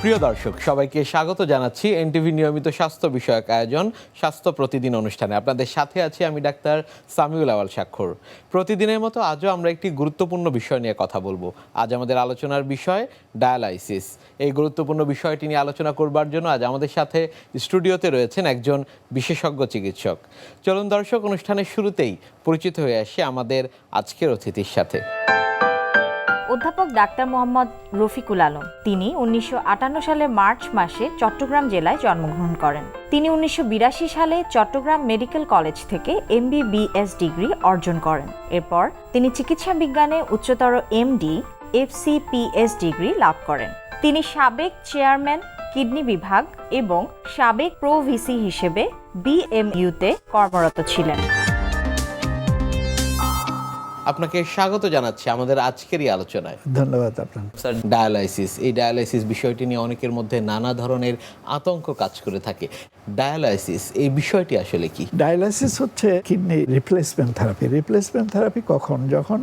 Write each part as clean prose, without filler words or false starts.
প্রিয় দর্শক, সবাইকে স্বাগত জানাচ্ছি এনটিভি নিয়মিত স্বাস্থ্য বিষয়ক আয়োজন স্বাস্থ্য প্রতিদিন অনুষ্ঠানে। আপনাদের সাথে আছি আমি ডাক্তার সামিউল আওয়াল স্বাক্ষর। প্রতিদিনের মতো আজও আমরা একটি গুরুত্বপূর্ণ বিষয় নিয়ে কথা বলবো। আজ আমাদের আলোচনার বিষয় ডায়ালাইসিস। এই গুরুত্বপূর্ণ বিষয়টি নিয়ে আলোচনা করবার জন্য আজ আমাদের সাথে স্টুডিওতে রয়েছেন একজন বিশেষজ্ঞ চিকিৎসক। চলুন দর্শক, অনুষ্ঠানের শুরুতেই পরিচিত হয়ে আসি আমাদের আজকের অতিথির সাথে। অধ্যাপক ডাক্তার মোহাম্মদ রফিকুল আলম। তিনি 1958 সালে মার্চ মাসে চট্টগ্রাম জেলায় জন্মগ্রহণ করেন। তিনি 1982 সালে চট্টগ্রাম মেডিকেল কলেজ থেকে MBBS ডিগ্রি অর্জন করেন। এরপর তিনি চিকিৎসা বিজ্ঞানে উচ্চতর MD FCPS ডিগ্রি লাভ করেন। তিনি সাবেক চেয়ারম্যান কিডনি বিভাগ এবং সাবেক প্রো ভিসি হিসেবে BMU-তে কর্মরত ছিলেন। আপনাকে স্বাগত জানাচ্ছি আমাদের আজকেরই আলোচনায়। ধন্যবাদ আপনার। স্যার, ডায়ালাইসিস, এই ডায়ালাইসিস বিষয়টি নিয়ে অনেকের মধ্যে নানা ধরনের আতঙ্ক কাজ করে থাকে। ডায়ালাইসিস এই বিষয়টি আসলে কি? ডায়ালাইসিস হচ্ছে kidney replacement therapy. Replacement therapy কখন? যখন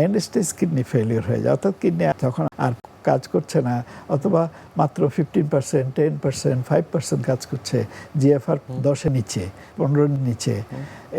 এন্ড স্টেজ কিডনি ফেলিওর হয়ে যায়, অর্থাৎ কিডনি তখন আর কাজ করছে না, অথবা মাত্র 15%, 10%, 5% কাজ করছে, GFR 10-এর নিচে, 15-এর নিচে,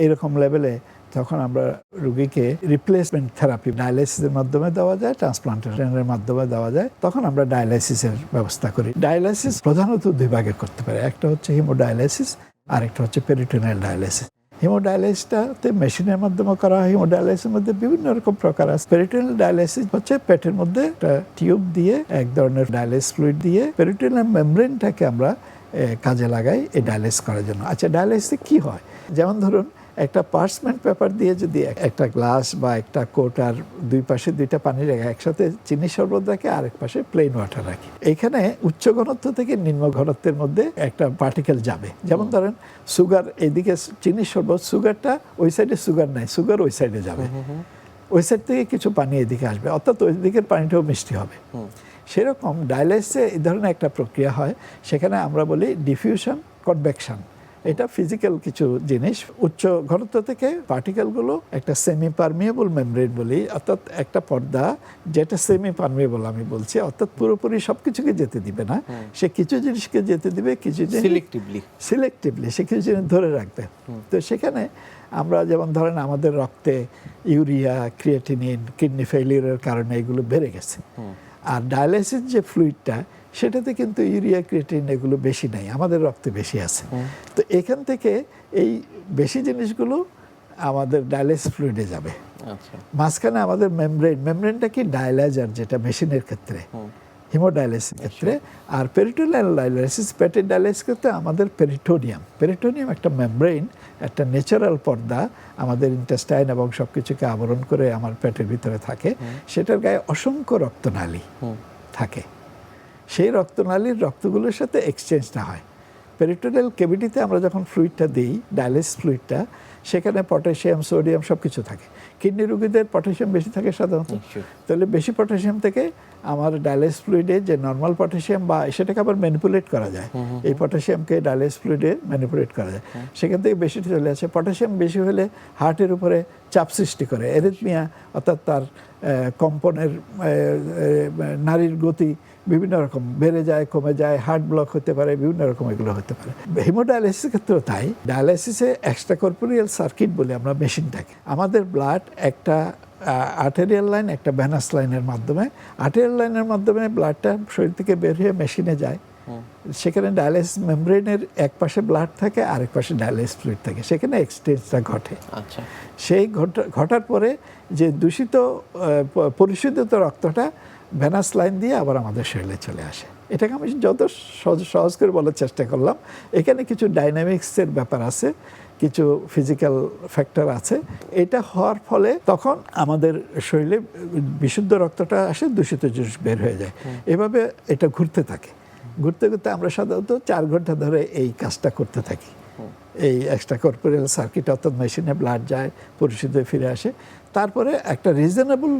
এইরকম লেভেলে, তখন আমরা রোগীকে রিপ্লেসমেন্ট থেরাপি ডায়ালাইসিসের মাধ্যমে দেওয়া যায়, ট্রান্সপ্লান্টেশনের মাধ্যমে দেওয়া যায়। তখন আমরা ডায়ালাইসিসের ব্যবস্থা করি। ডায়ালাইসিস প্রধানত দুই ভাগে করতে পারে। একটা হচ্ছে হিমোডায়ালাইসিস, আরেকটা হচ্ছে পেরিটোনিয়াল ডায়ালাইসিস। হিমোডায়ালাইসিসটাতে মেশিনের মাধ্যমে করা হয়। হিমোডায়ালাইসিসের মধ্যে বিভিন্ন রকম প্রকার আছে। পেরিটোনিয়াল ডায়ালাইসিস হচ্ছে পেটের মধ্যে একটা টিউব দিয়ে এক ধরনের ডায়ালাইসিস ফ্লুইড দিয়ে পেরিটোনিয়াল মেমব্রেনটাকে আমরা কাজে লাগাই এই ডায়ালাইসিস করার জন্য। আচ্ছা, ডায়ালাইসিসে কি হয়? যেমন ধরুন, একটা পার্চমেন্ট পেপার দিয়ে যদি একটা গ্লাস বা একটা কোটার দুই পাশে দুইটা পানি রেখে একসাথে চিনি শরবত রাখি, আরেক পাশে প্লেন ওয়াটার রাখি, এখানে উচ্চ ঘনত্ব থেকে নিম্ন ঘনত্বের মধ্যে একটা পার্টিকেল যাবে। যেমন ধরেন সুগার, এইদিকে চিনি শরবত, সুগারটা ওই সাইডে সুগার নাই, সুগার ওই সাইডে যাবে, ওই সাইড থেকে কিছু পানি এদিকে আসবে, অর্থাৎ ওই দিকের পানিটাও মিষ্টি হবে। সেরকম ডায়ালাইসিসে এই ধরনের একটা প্রক্রিয়া হয়। সেখানে আমরা বলি ডিফিউশন, কনভেকশন। এটা ফিজিক্যাল কিছু জিনিস। উচ্চ ঘনত্ব থেকে পার্টিকেলগুলো একটা সেমি পারমিয়েবল মেমব্রেন বলি, অর্থাৎ একটা পর্দা যেটা সেমি পারমিয়েবল আমি বলছি, অর্থাৎ পুরোপুরি সব কিছুকে যেতে দিবে না, সে কিছু জিনিসকে যেতে দিবে, কিছু জিনিস সিলেক্টিভলি সে কিছু জিনিস ধরে রাখবে। তো সেখানে আমরা যেমন ধরেন আমাদের রক্তে ইউরিয়া, ক্রিয়েটিনিন, কিডনি ফেলিওরের কারণে এগুলো বেড়ে গেছে। আর ডায়ালাইসিস যে ফ্লুইডটা, সেটাতে কিন্তু ইউরিয়া, ক্রিয়েটিন এগুলো বেশি নাই, আমাদের রক্তে বেশি আছে। তো এখান থেকে এই বেশি জিনিসগুলো আমাদের ডায়ালাইসিস ফ্লুইডে যাবে। মাঝখানে আমাদের মেমব্রেনটা কি ডায়ালাইজার, যেটা মেশিনের ক্ষেত্রে, হিমোডায়ালাইসিস ক্ষেত্রে। আর পেরিটোনিয়াল ডায়ালাইসিস, পেটের ডায়ালাইসিস ক্ষেত্রে আমাদের পেরিটোনিয়াম একটা মেমব্রেন, একটা ন্যাচারাল পর্দা আমাদের ইন্টেস্টাইন এবং সব কিছুকে আবরণ করে আমার পেটের ভিতরে থাকে। সেটার গায়ে অসংখ্য রক্তনালী থাকে। সেই রক্তনালীর রক্তগুলোর সাথে এক্সচেঞ্জটা হয়। পেরিটোনিয়াল ক্যাভিটিতে আমরা যখন ফ্লুইডটা দিই, ডায়ালাইসিস ফ্লুইডটা, সেখানে পটাশিয়াম, সোডিয়াম সব কিছু থাকে। কিডনি রোগীদের পটাশিয়াম বেশি থাকে সাধারণত। তাহলে বেশি পটাশিয়াম থেকে আমার ডায়ালাইসিস ফ্লুইডে যে নর্মাল পটাশিয়াম, বা সেটাকে আবার ম্যানিপুলেট করা যায়, এই পটাশিয়ামকে ডায়ালাইসিস ফ্লুইডে ম্যানিপুলেট করা যায়, সেখান থেকে বেশি চলে আসে। পটাশিয়াম বেশি হলে হার্টের উপরে চাপ সৃষ্টি করে, অ্যারিথমিয়া, অর্থাৎ তার কম্পনের, নারীর গতি বিভিন্ন রকম বেড়ে যায়, কমে যায়, হার্ট ব্লক হতে পারে, বিভিন্ন রকম এগুলো হতে পারে। হিমোডায়ালাইসিসের ক্ষেত্রেও তাই। ডায়ালাইসিসে এক্সট্রা কর্পোরিয়াল সার্কিট বলে আমরা মেশিন থাকে। আমাদের ব্লাড একটা আর্টেরিয়াল লাইন, একটা ভেনাস লাইনের মাধ্যমে, আর্টেরিয়াল লাইনের মাধ্যমে ব্লাডটা শরীর থেকে বের হয়ে মেশিনে যায়। সেখানে ডায়ালাইসিস মেমব্রেনের এক পাশে ব্লাড থাকে, আরেক পাশে ডায়ালাইসিস ফ্লুইড থাকে, সেখানে এক্সচেঞ্জটা ঘটে। সেই ঘটার পরে যে দূষিত পরিশোধিত রক্তটা ভেনাস লাইন দিয়ে আবার আমাদের শরীরে চলে আসে। এটাকে আমি যত সহজ করে বলার চেষ্টা করলাম। এখানে কিছু ডাইনামিক্সের ব্যাপার আছে, কিছু ফিজিক্যাল ফ্যাক্টর আছে। এটা হওয়ার ফলে তখন আমাদের শরীরে বিশুদ্ধ রক্তটা আসে, দূষিত জিনিস বের হয়ে যায়। এভাবে এটা ঘুরতে থাকে। ঘুরতে ঘুরতে আমরা সাধারণত 4 ঘন্টা ধরে এই কাজটা করতে থাকি। এই এক্সট্রা কর্পোরিয়াল সার্কিট, অর্থাৎ মেশিনে ব্লাড যায়, পরিশুদ্ধ ফিরে আসে। তারপরে একটা রিজনেবল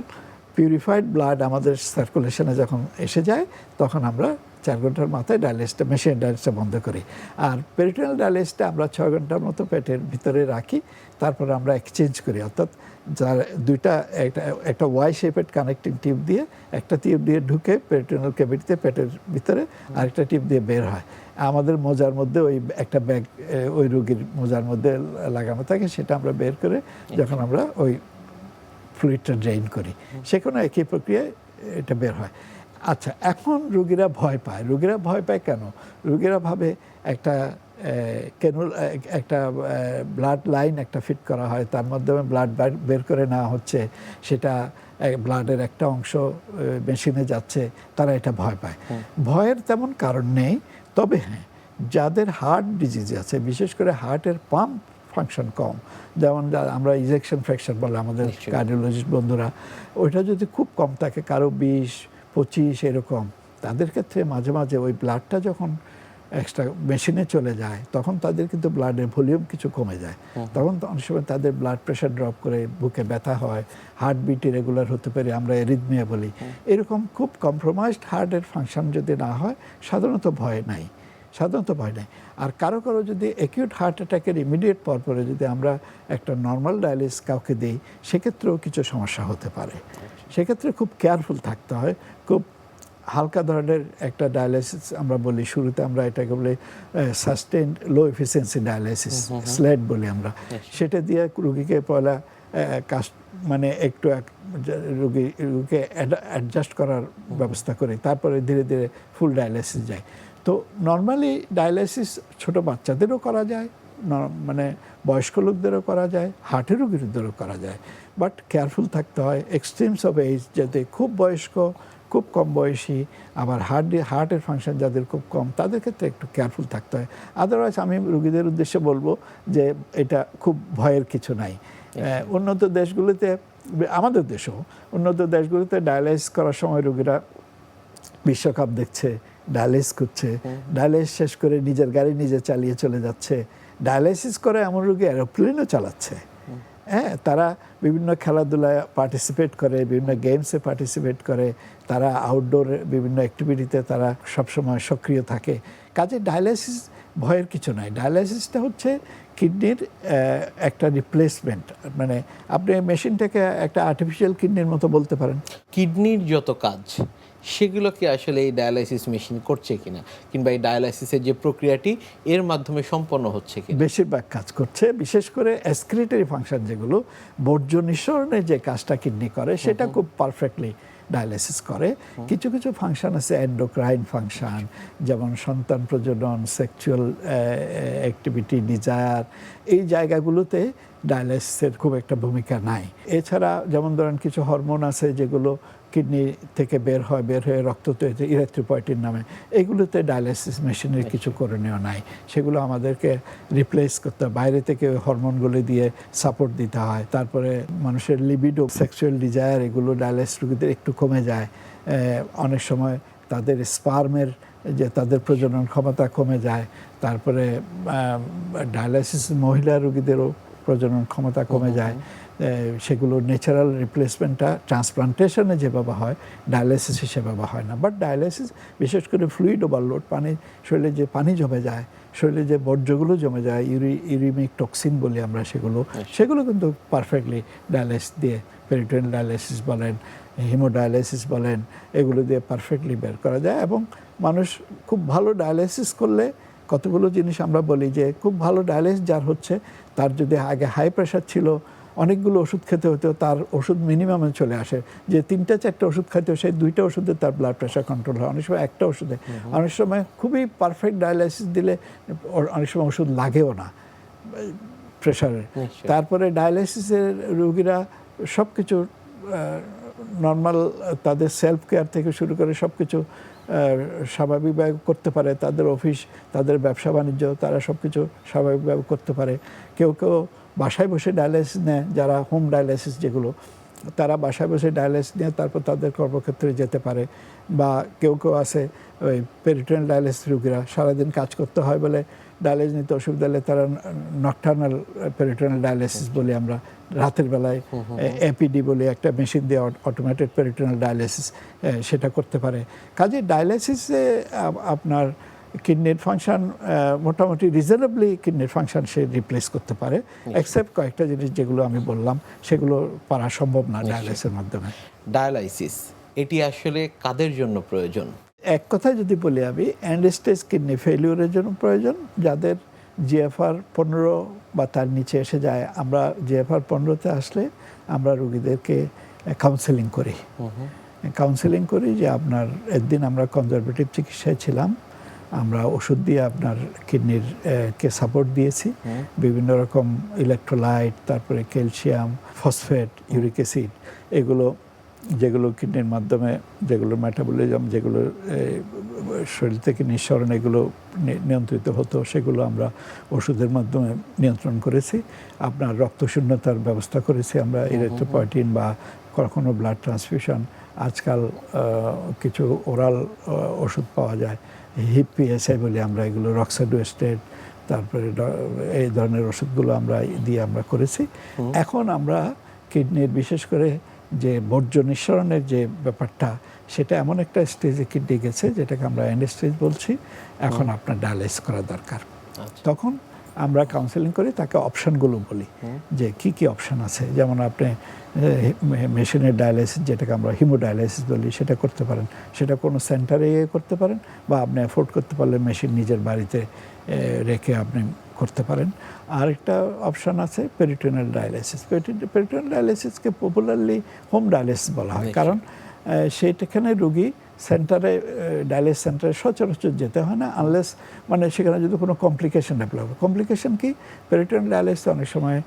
পিউরিফাইড ব্লাড আমাদের সার্কুলেশনে যখন এসে যায়, তখন আমরা 4 ঘন্টার মাথায় ডায়ালিসিসটা মেশিন ডায়ালিসিসটা বন্ধ করি। আর পেরিটোনিয়াল ডায়ালিসিসটা আমরা 6 ঘন্টার মতো পেটের ভিতরে রাখি, তারপরে আমরা এক্সচেঞ্জ করি, অর্থাৎ যার দুইটা একটা ওয়াই শেপেড কানেক্টিং টিউব দিয়ে, একটা টিউব দিয়ে ঢুকে পেরিটোনিয়াল ক্যাভিটিতে পেটের ভিতরে, আরেকটা টিউব দিয়ে বের হয়। আমাদের মোজার মধ্যে ওই একটা ব্যাগ ওই রোগীর মোজার মধ্যে লাগানো থাকে, সেটা আমরা বের করে যখন আমরা ওই ফ্লুইডটা ড্রেইন করি, সেখানে একই প্রক্রিয়ায় এটা বের হয়। আচ্ছা, এখন রোগীরা ভয় পায়। রোগীরা ভয় পায় কেন? রোগীরা ভাবে একটা একটা ব্লাড লাইন একটা ফিট করা হয়, তার মাধ্যমে ব্লাড বের করে নেওয়া হচ্ছে, সেটা ব্লাডের একটা অংশ মেশিনে যাচ্ছে, তারা এটা ভয় পায়। ভয়ের তেমন কারণ নেই, তবে হ্যাঁ, যাদের হার্ট ডিজিজ আছে, বিশেষ করে হার্টের পাম্প ফাংশন কম, যেমন আমরা ইজেকশন ফ্র্যাকচার বলে আমাদের কার্ডিওলজিস্ট বন্ধুরা, ওইটা যদি খুব কম থাকে, কারো 20-25 এরকম, তাদের ক্ষেত্রে মাঝে মাঝে ওই ব্লাডটা যখন এক্সট্রা মেশিনে চলে যায়, তখন তাদের কিন্তু ব্লাডের ভলিউম কিছু কমে যায়, তখন অনেক সময় তাদের ব্লাড প্রেশার ড্রপ করে, বুকে ব্যথা হয়, হার্টবিট ইরেগুলার হতে পারে, আমরা এরিথমিয়া বলি। এরকম খুব কম্প্রোমাইজড হার্টের ফাংশন যদি না হয়, সাধারণত ভয় নাই। আর কারো কারো যদি অ্যাকিউট হার্ট অ্যাটাকের ইমিডিয়েট পরপরে যদি আমরা একটা নর্মাল ডায়ালিসিস কাউকে দিই, সেক্ষেত্রেও কিছু সমস্যা হতে পারে। সেক্ষেত্রে খুব কেয়ারফুল থাকতে হয়। খুব হালকা ধরনের একটা ডায়ালিসিস আমরা বলি, শুরুতে আমরা এটাকে বলি সাস্টেইনড লো এফিসিয়েন্সি ডায়ালিসিস, স্লেট বলি আমরা। সেটা দিয়ে রুগীকে পয়লা মানে একটু রুগীকে অ্যাডজাস্ট করার ব্যবস্থা করি, তারপরে ধীরে ধীরে ফুল ডায়ালিসিস যায়। তো নর্মালি ডায়ালিসিস ছোট বাচ্চাদেরও করা যায়, মানে বয়স্ক লোকদেরও করা যায়, হার্টের রোগীদেরও করা যায়, বাট কেয়ারফুল থাকতে হয়। এক্সট্রিমস অফ এজ, যাতে খুব বয়স্ক, খুব কম বয়সী, আবার হার্টের ফাংশন যাদের খুব কম, তাদের ক্ষেত্রে একটু কেয়ারফুল থাকতে হয়। আদারওয়াইজ আমি রোগীদের উদ্দেশ্যে বলবো যে এটা খুব ভয়ের কিছু নাই। উন্নত দেশগুলিতে, আমাদের দেশেও উন্নত দেশগুলিতে ডায়ালাইসিস করার সময় রোগীরা বিশ্বকাপ দেখছে, ডায়ালাইসিস করছে, ডায়ালাইসিস শেষ করে নিজের গাড়ি নিজে চালিয়ে চলে যাচ্ছে, ডায়ালাইসিস করে এমন রোগী এরোপ্লেনও চালাচ্ছে। হ্যাঁ, তারা বিভিন্ন খেলাধুলায় পার্টিসিপেট করে, বিভিন্ন গেমসে পার্টিসিপেট করে, তারা আউটডোর বিভিন্ন অ্যাক্টিভিটিতে তারা সবসময় সক্রিয় থাকে। কাজে ডায়ালাইসিস ভয়ের কিছু নাই। ডায়ালাইসিসটা হচ্ছে কিডনির একটা রিপ্লেসমেন্ট, মানে আপনি মেশিনটাকে একটা আর্টিফিশিয়াল কিডনির মতো বলতে পারেন। কিডনির যত কাজ সেগুলো কি আসলে এই ডায়ালাইসিস মেশিন করছে কিনা, কিংবা এই ডায়ালাইসিসের যে প্রক্রিয়াটি এর মাধ্যমে সম্পন্ন হচ্ছে কিনা? বেশিরভাগ কাজ করছে, বিশেষ করে এক্সক্রিটরি ফাংশন, যেগুলো বর্জ্য নিঃসরণের যে কাজটা কিডনি করে, সেটা খুব পারফেক্টলি ডায়ালাইসিস করে। কিছু কিছু ফাংশন আছে এন্ডোক্রাইন ফাংশন, যেমন সন্তান প্রজনন, সেক্সুয়াল অ্যাক্টিভিটি, ডিজায়ার, এই জায়গাগুলোতে ডায়ালাইসিসের খুব একটা ভূমিকা নাই। এছাড়া যেমন ধরেন কিছু হরমোন আছে যেগুলো কিডনি থেকে বের হয়ে রক্ত তৈরি, ইরিথ্রোপয়েটিন নামে, এগুলোতে ডায়ালাইসিস মেশিনের কিছু করণীয় নাই। সেগুলো আমাদেরকে রিপ্লেস করতে হয়, বাইরে থেকে ওই হরমোনগুলো দিয়ে সাপোর্ট দিতে হয়। তারপরে মানুষের লিবিডো, সেক্সুয়াল ডিজায়ার, এগুলো ডায়ালাইসিস রোগীদের একটু কমে যায়। অনেক সময় তাদের স্পার্মের যে তাদের প্রজনন ক্ষমতা কমে যায়। তারপরে ডায়ালাইসিস মহিলা রোগীদেরও প্রজনন ক্ষমতা কমে যায়। সেগুলো ন্যাচারাল রিপ্লেসমেন্টটা ট্রান্সপ্লান্টেশনে যেভাবে হয়, ডায়ালাইসিসে সেভাবে হয় না। বাট ডায়ালাইসিস বিশেষ করে ফ্লুইড ওভারলোড, শরীরে যে পানি জমে যায়, শরীরে যে বর্জ্যগুলো জমে যায়, ইউরিমিক টক্সিন বলি আমরা, সেগুলো কিন্তু পারফেক্টলি ডায়ালাইসিস দিয়ে, পেরিটোনিয়াল ডায়ালাইসিস বলেন, হিমোডায়ালাইসিস বলেন, এগুলো দিয়ে পারফেক্টলি বের করা যায়। এবং মানুষ খুব ভালো ডায়ালাইসিস করলে কতগুলো জিনিস আমরা বলি যে খুব ভালো ডায়ালাইসিস যার হচ্ছে, তার যদি আগে হাই প্রেশার ছিল, অনেকগুলো ওষুধ খেতে হতো, তার ওষুধ মিনিমামে চলে আসে। যে 3-4টা ওষুধ খাইতে হয়, সেই 2টা ওষুধে তার ব্লাড প্রেশার কন্ট্রোল হয়, অনেক সময় একটা ওষুধে। অনেক সময় খুবই পারফেক্ট ডায়ালাইসিস দিলে অনেক সময় ওষুধ লাগেও না প্রেশারের। তারপরে ডায়ালাইসিসের রোগীরা সব কিছু নর্মাল, তাদের সেলফ কেয়ার থেকে শুরু করে সব কিছু স্বাভাবিকভাবে করতে পারে। তাদের অফিস, তাদের ব্যবসা বাণিজ্য, তারা সব কিছু স্বাভাবিকভাবে করতে পারে। কেউ কেউ বাসায় বসে ডায়ালাইসিস নেয়, যারা হোম ডায়ালাইসিস যেগুলো, তারা বাসায় বসে ডায়ালিসিস নিয়ে তারপর তাদের কর্মক্ষেত্রে যেতে পারে। বা কেউ কেউ আছে ওই পেরিটোনিয়াল ডায়ালিসিস রোগীরা সারাদিন কাজ করতে হয় বলে ডায়ালিসিস নিতে অসুবিধা হলে তারা নকটার্নাল পেরিটোনিয়াল ডায়ালিসিস বলি আমরা, রাতের বেলায় এপিডি বলে একটা মেশিন দিয়ে অটোমেটেড পেরিটোনিয়াল ডায়ালিসিস সেটা করতে পারে। কাজে ডায়ালিসিসে আপনার কিডনির ফাংশন মোটামুটি রিজনেবলি কিডনির ফাংশন সে রিপ্লেস করতে পারে, এক্সেপ্ট কয়েকটা জিনিস যেগুলো আমি বললাম সেগুলো পারা সম্ভব না ডায়ালিসিসের মাধ্যমে। ডায়ালাইসিস এটি আসলে কাদের জন্য প্রয়োজন? এক কথায় যদি বলি আমি, এন্ড স্টেজ কিডনি ফেলিউরের জন্য প্রয়োজন, যাদের জিএফআর 15 বা তার নিচে এসে যায়। আমরা জিএফআর 15-তে আসলে আমরা রোগীদেরকে কাউন্সেলিং করি যে আপনার একদিন আমরা কনজারভেটিভ চিকিৎসায় ছিলাম, আমরা ওষুধ দিয়ে আপনার কিডনির কে সাপোর্ট দিয়েছি, বিভিন্ন রকম ইলেকট্রোলাইট, তারপরে ক্যালসিয়াম, ফসফেট, ইউরিক অ্যাসিড, এগুলো যেগুলো কিডনির মাধ্যমে যেগুলো মেটাবলিজম, যেগুলো শরীর থেকে নিঃসরণ এগুলো নিয়ন্ত্রিত হতো, সেগুলো আমরা ওষুধের মাধ্যমে নিয়ন্ত্রণ করেছি। আপনার রক্তশূন্যতার ব্যবস্থা করেছি আমরা, ইরিথ্রোপয়েটিন বা কখনো ব্লাড ট্রান্সফিউশন। আজকাল কিছু ওরাল ওষুধ পাওয়া যায়, হিপিএসআই বলি আমরা, এগুলো রক্সাডোস্টেট, তারপরে এই ধরনের ওষুধগুলো আমরা দিয়ে আমরা করেছি। এখন আমরা কিডনির বিশেষ করে যে বর্জ্য নিঃসরণের যে ব্যাপারটা, সেটা এমন একটা স্টেজে কিডনি গেছে যেটাকে আমরা এন্ড স্টেজ বলছি, এখন আপনার ডায়ালাইসিস করা দরকার। তখন আমরা কাউন্সেলিং করি, তাকে অপশানগুলো বলি যে কি কি অপশান আছে। যেমন আপনি মেশিনের ডায়ালাইসিস, যেটাকে আমরা হিমোডায়ালাইসিস বলি, সেটা করতে পারেন, সেটা কোনো সেন্টারে করতে পারেন, বা আপনি অ্যাফোর্ড করতে পারলে মেশিন নিজের বাড়িতে রেখে আপনি করতে পারেন। আরেকটা অপশান আছে পেরিটোনিয়াল ডায়ালাইসিস। পেরিটোনিয়াল ডায়ালাইসিসকে পপুলারলি হোম ডায়ালাইসিস বলা হয়, কারণ সেটাখানে রুগী সেন্টারে, ডায়ালিসিস সেন্টারে সচরাচর যেতে হয় না, আনলেস মানে সেখানে যদি কোনো কমপ্লিকেশন ডেভেলপ হয়। কমপ্লিকেশন কি? পেরিটোনিয়াল ডায়ালিসিস অনেক সময়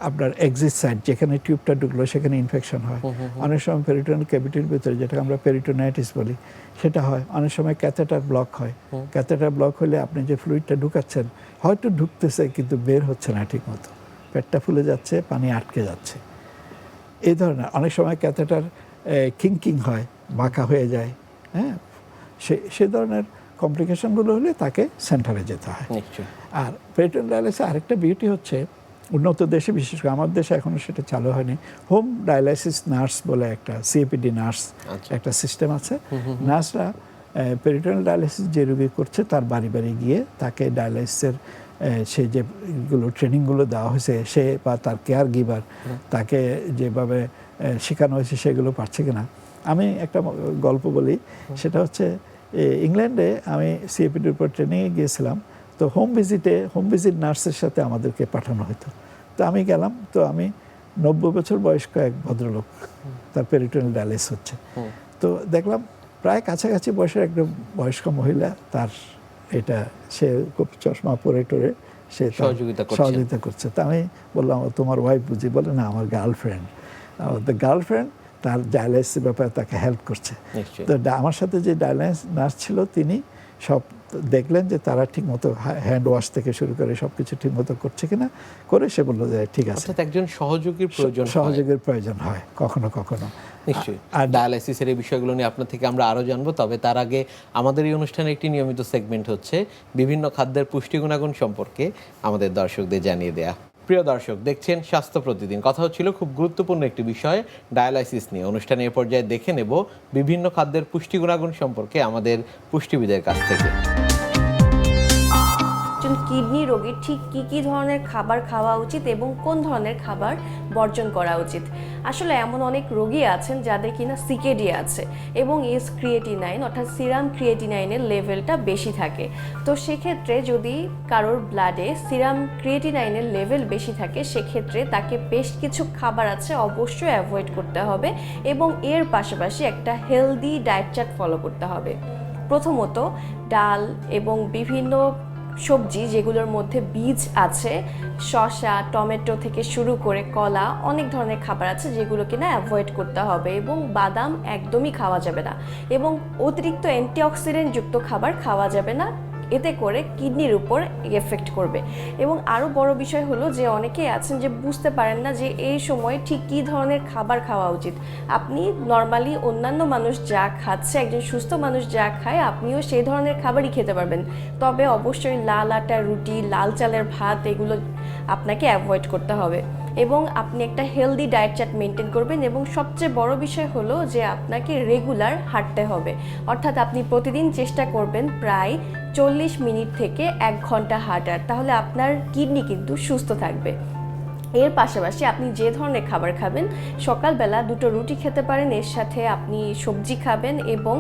আপনার এক্সিট সাইড, যেখানে টিউবটা ঢুকলো সেখানে ইনফেকশন হয়। অনেক সময় পেরিটোনিয়াল ক্যাভিটির ভিতরে, যেটাকে আমরা পেরিটোনাইটিস বলি, সেটা হয়। অনেক সময় ক্যাথেটার ব্লক হয়। ক্যাথেটার ব্লক হলে আপনি যে ফ্লুইডটা ঢুকাচ্ছেন হয়তো ঢুকতেছে কিন্তু বের হচ্ছে না ঠিক মতো, পেটটা ফুলে যাচ্ছে, পানি আটকে যাচ্ছে, এই ধরনের। অনেক সময় ক্যাথেটার কিঙ্কিং হয়, বাঁকা হয়ে যায়, হ্যাঁ, সে ধরনের কমপ্লিকেশনগুলো হলে তাকে সেন্টারে যেতে হয়। আর পেরিটোনিয়াল ডায়ালাইসিস আরেকটা বিউটি হচ্ছে, উন্নত দেশে, বিশেষ করে আমার দেশে এখনও সেটা চালু হয়নি, হোম ডায়ালাইসিস নার্স বলে একটা সিএপিডি নার্স একটা সিস্টেম আছে। নার্সরা পেরিটোনিয়াল ডায়ালাইসিস যে রোগী করছে তার বাড়ি বাড়ি গিয়ে তাকে ডায়ালাইসিসের সে যেগুলো ট্রেনিংগুলো দেওয়া হয়েছে, সে বা তার কেয়ার গিভার তাকে যেভাবে শেখানো হয়েছে সেগুলো পারছে কিনা। আমি একটা গল্প বলি, সেটা হচ্ছে ইংল্যান্ডে আমি সিএপিডির উপর ট্রেনিংয়ে গিয়েছিলাম। তো হোম ভিজিট নার্সের সাথে আমাদেরকে পাঠানো হতো। তো আমি গেলাম, তো আমি 90 বছর বয়স্ক এক ভদ্রলোক, তার পেরিটোনিয়াল ডায়ালাইসিস হচ্ছে। তো দেখলাম প্রায় কাছাকাছি বয়সের একদম বয়স্ক মহিলা, তার এটা সে খুব চশমা পরে টরে সে সহযোগিতা করছে। তা আমি বললাম, তোমার ওয়াইফ বুঝি? বলে না, আমার গার্লফ্রেন্ড। গার্লফ্রেন্ড তার ডায়ালাইসিসের ব্যাপারে তাকে হেল্প করছে। তো আমার সাথে যে ডায়ালাইসিস নার্স ছিল, তিনি সব দেখলেন যে তারা ঠিকমতো হ্যান্ড ওয়াশ থেকে শুরু করে সবকিছু ঠিকমতো করছে কিনা, করে সে বললো যে ঠিক আছে। একজন সহযোগীর প্রয়োজন হয় কখনো কখনো। নিশ্চয়ই। আর ডায়ালাইসিসের এই বিষয়গুলো নিয়ে আপনার থেকে আমরা আরও জানবো, তবে তার আগে আমাদের এই অনুষ্ঠানে একটি নিয়মিত সেগমেন্ট হচ্ছে বিভিন্ন খাদ্যের পুষ্টি গুণাগুণ সম্পর্কে আমাদের দর্শকদের জানিয়ে দেয়া। প্রিয় দর্শক, দেখছেন স্বাস্থ্য প্রতিদিন। কথা হচ্ছিল খুব গুরুত্বপূর্ণ একটি বিষয়, ডায়ালাইসিস নিয়ে। অনুষ্ঠানে এ পর্যায়ে দেখে নেব বিভিন্ন খাদ্যের পুষ্টি গুণাগুণ সম্পর্কে আমাদের পুষ্টিবিদের কাছ থেকে। একজন কিডনি রোগীর ঠিক কী কী ধরনের খাবার খাওয়া উচিত এবং কোন ধরনের খাবার বর্জন করা উচিত। আসলে এমন অনেক রোগী আছেন যাদের কিনা সিকেডি আছে এবং এস ক্রিয়েটিনাইন অর্থাৎ সিরাম ক্রিয়েটিনাইনের লেভেলটা বেশি থাকে। তো সেক্ষেত্রে যদি কারোর ব্লাডে সিরাম ক্রিয়েটিনাইনের লেভেল বেশি থাকে, সেক্ষেত্রে তাকে বেশ কিছু খাবার আছে অবশ্যই অ্যাভয়েড করতে হবে এবং এর পাশাপাশি একটা হেলদি ডায়েট চার্ট ফলো করতে হবে। প্রথমত ডাল এবং বিভিন্ন সবজি যেগুলোর মধ্যে বীজ আছে, শসা, টমেটো থেকে শুরু করে কলা, অনেক ধরনের খাবার আছে যেগুলো কিনা অ্যাভয়েড করতে হবে এবং বাদাম একদমই খাওয়া যাবে না এবং অতিরিক্ত অ্যান্টিঅক্সিডেন্ট যুক্ত খাবার খাওয়া যাবে না এতে করে কিডনির উপর এফেক্ট করবে। এবং আরও বড় বিষয় হলো যে অনেকেই আছেন যে বুঝতে পারেন না যে এই সময় ঠিক কী ধরনের খাবার খাওয়া উচিত। আপনি নর্মালি অন্যান্য মানুষ যা খাচ্ছে, একজন সুস্থ মানুষ যা খায়, আপনিও সেই ধরনের খাবারই খেতে পারবেন। তবে অবশ্যই লাল আটার রুটি, লাল চালের ভাত এগুলো আপনাকে অ্যাভয়েড করতে হবে এবং আপনি একটা হেলদি ডায়েট চার্ট মেনটেন করবেন। এবং সবচেয়ে বড় বিষয় হলো যে আপনাকে রেগুলার হাঁটতে হবে, অর্থাৎ আপনি প্রতিদিন চেষ্টা করবেন প্রায় 40 মিনিট থেকে 1 ঘন্টা হাঁটার, তাহলে আপনার কিডনি কিন্তু সুস্থ থাকবে। এর পাশাপাশি আপনি যে ধরনের খাবার খাবেন, সকালবেলা 2টো রুটি খেতে পারেন, এর সাথে আপনি সবজি খাবেন এবং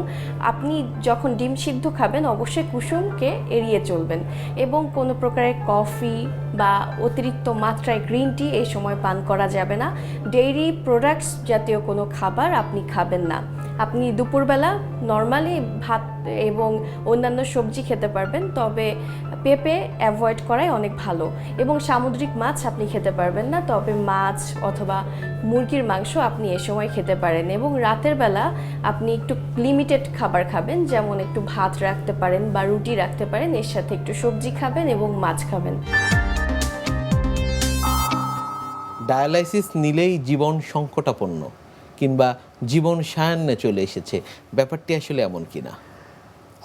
আপনি যখন ডিম সিদ্ধ খাবেন অবশ্যই কুসুমকে এড়িয়ে চলবেন এবং কোনো প্রকারের কফি বা অতিরিক্ত মাত্রায় গ্রিন টি এই সময় পান করা যাবে না। ডেইরি প্রোডাক্টস জাতীয় কোনো খাবার আপনি খাবেন না। আপনি দুপুরবেলা নর্মালি ভাত এবং অন্যান্য সবজি খেতে পারবেন, তবে পেঁপে অ্যাভয়েড করাই অনেক ভালো। এবং সামুদ্রিক মাছ আপনি খেতে পারবেন না, তবে মাছ অথবা মুরগির মাংস আপনি এ সময় খেতে পারেন। এবং রাতের বেলা আপনি একটু লিমিটেড খাবার খাবেন, যেমন একটু ভাত রাখতে পারেন বা রুটি রাখতে পারেন, এর সাথে একটু সবজি খাবেন এবং মাছ খাবেন। ডায়ালাইসিস নিলেই জীবন সংকটাপন্ন কিংবা জীবন সায়ান্নে চলে এসেছে, ব্যাপারটি আসলে এমন কিনা?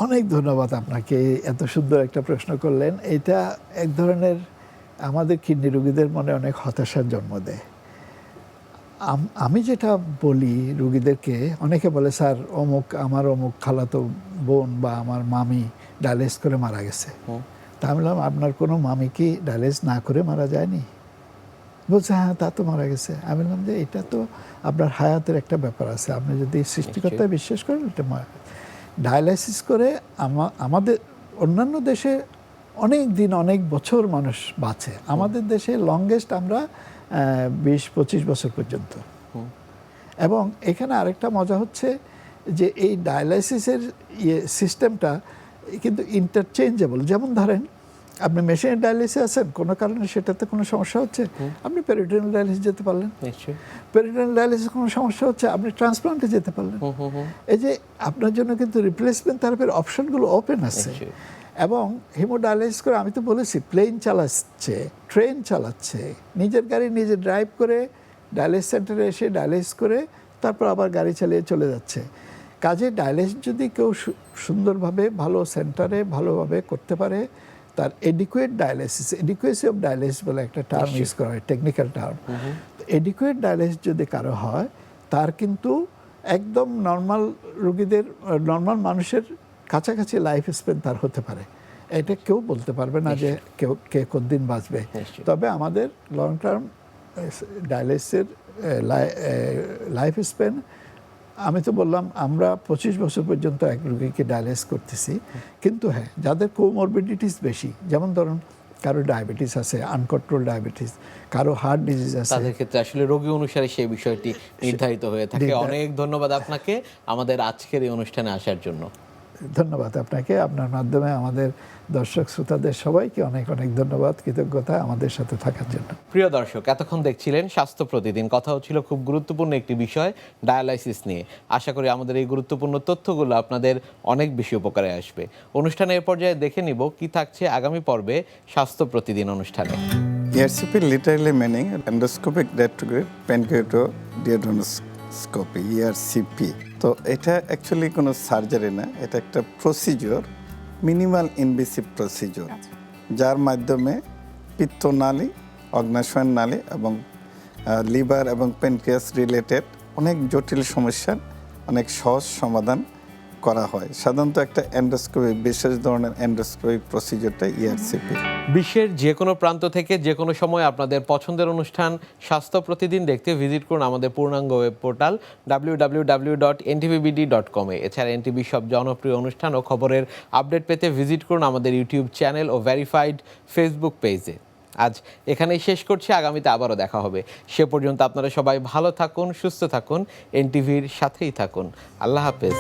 অনেক ধন্যবাদ আপনাকে, এত সুন্দর একটা প্রশ্ন করলেন। এটা এক ধরনের আমাদের কিডনি রোগীদের মনে অনেক হতাশার জন্ম দেয়। আমি যেটা বলি রোগীদেরকে, অনেকে বলে স্যার আমার অমুক খালাতো বোন বা আমার মামি ডায়ালাইসিস করে মারা গেছে। তা আমি বললাম আপনার কোনো মামি কি ডায়ালাইসিস না করে মারা যায়নি? বলছে হ্যাঁ তা তো মারা গেছে। আমি বললাম যে এটা তো আপনার হায়াতের একটা ব্যাপার আছে, আপনি যদি সৃষ্টিকর্তায় বিশ্বাস করেন এটা ডায়ালাইসিস করে আমাদের অন্যান্য দেশে অনেক দিন অনেক বছর মানুষ বাঁচে, আমাদের দেশে লংগেস্ট আমরা 20-25 বছর পর্যন্ত। এবং এখানে আরেকটা মজা হচ্ছে যে এই ডায়ালাইসিসের সিস্টেমটা কিন্তু ইন্টারচেঞ্জেবল। যেমন ধরেন আপনি মেশিনের ডায়ালিসিস আছেন, কোনো কারণে সেটাতে কোনো সমস্যা হচ্ছে, আপনি পেরিটোনিয়াল ডায়ালিসিস যেতে পারলেন। পেরিটোনিয়াল ডায়ালিসিস কোনো সমস্যা হচ্ছে, আপনি ট্রান্সপ্লান্টে যেতে পারলেন। এই যে আপনার জন্য কিন্তু রিপ্লেসমেন্ট থেরাপির অপশনগুলো ওপেন আছে। এবং হিমোডায়ালিসিস করে আমি তো বলেছি প্লেন চালাচ্ছে, ট্রেন চালাচ্ছে, নিজের গাড়ি নিজে ড্রাইভ করে ডায়ালিসিস সেন্টারে এসে ডায়ালিসিস করে তারপর আবার গাড়ি চালিয়ে চলে যাচ্ছে। কাজে ডায়ালিসিস যদি কেউ সুন্দরভাবে ভালো সেন্টারে ভালোভাবে করতে পারে, তার এডিকুয়েট ডায়ালিসিস, এডিকুয়েসি অফ ডায়ালিসিস বলে একটা টার্ম ইউজ করা হয়, টেকনিক্যাল টার্ম। এডিকুয়েট ডায়ালিসিস যদি কারো হয়, তার কিন্তু একদম নর্মাল রোগীদের, নর্মাল মানুষের কাছাকাছি লাইফ স্প্যান তার হতে পারে। এটা কেউ বলতে পারবে না যে কে কতদিন বাঁচবে। তবে আমাদের লং টার্ম ডায়ালিসিসের লাইফ স্প্যান, আমি তো বললাম আমরা 25 বছর পর্যন্ত এক রোগীকে ডায়ালাইসিস করতেছি। কিন্তু হ্যাঁ, যাদের কোমরবিডিটিস বেশি, যেমন ধরুন কারো ডায়াবেটিস আছে, আনকন্ট্রোল ডায়াবেটিস, কারো হার্ট ডিজিজ আছে, তাদের ক্ষেত্রে আসলে রোগী অনুসারে সেই বিষয়টি নির্ধারিত হয়ে থাকে। অনেক ধন্যবাদ আপনাকে আমাদের আজকের এই অনুষ্ঠানে আসার জন্য। ধন্যবাদ আপনাকে, আপনার মাধ্যমে আমাদের দর্শক শ্রোতাদের সবাইকে অনেক অনেক ধন্যবাদ, কৃতজ্ঞতা আমাদের সাথে থাকার জন্য। প্রিয় দর্শক, এতক্ষণ দেখছিলেন স্বাস্থ্য প্রতিদিন। কথা হচ্ছিল খুব গুরুত্বপূর্ণ একটি বিষয়, ডায়ালাইসিস নিয়ে। আশা করি আমাদের এই গুরুত্বপূর্ণ তথ্যগুলো আপনাদের অনেক বেশি উপকারে আসবে। অনুষ্ঠানের পর্যায়ে দেখে নিব কি থাকছে আগামী পর্বে স্বাস্থ্য প্রতিদিন অনুষ্ঠানে। ERCP literally meaning endoscopic retrograde pancreatoduodenoscopy, ERCP। তো এটা অ্যাকচুয়ালি কোনো সার্জারি না, এটা একটা প্রসিজিওর, মিনিমাল ইনভেসিভ প্রসিজিওর, যার মাধ্যমে পিত্তনালী, অগ্ন্যাশয় নালী এবং লিভার এবং প্যানক্রিয়াস রিলেটেড অনেক জটিল সমস্যার অনেক সহজ সমাধান করা হয়। সাধারণত একটা এন্ডোস্কোপি, বিশেষ ধরনের এন্ডোস্কোপিক প্রসিজিওরটা ERCP। বিশ্বের যে কোনো প্রান্ত থেকে যে কোনো সময় আপনাদের পছন্দের অনুষ্ঠান স্বাস্থ্য প্রতিদিন দেখতে ভিজিট করুন আমাদের পূর্ণাঙ্গ ওয়েব পোর্টাল www.ntvbd.com। এছাড়া এনটিভি সব জনপ্রিয় অনুষ্ঠান ও খবরের আপডেট পেতে ভিজিট করুন আমাদের ইউটিউব চ্যানেল ও ভেরিফাইড ফেসবুক পেজে। আজ এখানেই শেষ করছি, আগামীতে আবারও দেখা হবে। সে পর্যন্ত আপনারা সবাই ভালো থাকুন, সুস্থ থাকুন, এনটিভির সাথেই থাকুন। আল্লাহ হাফেজ।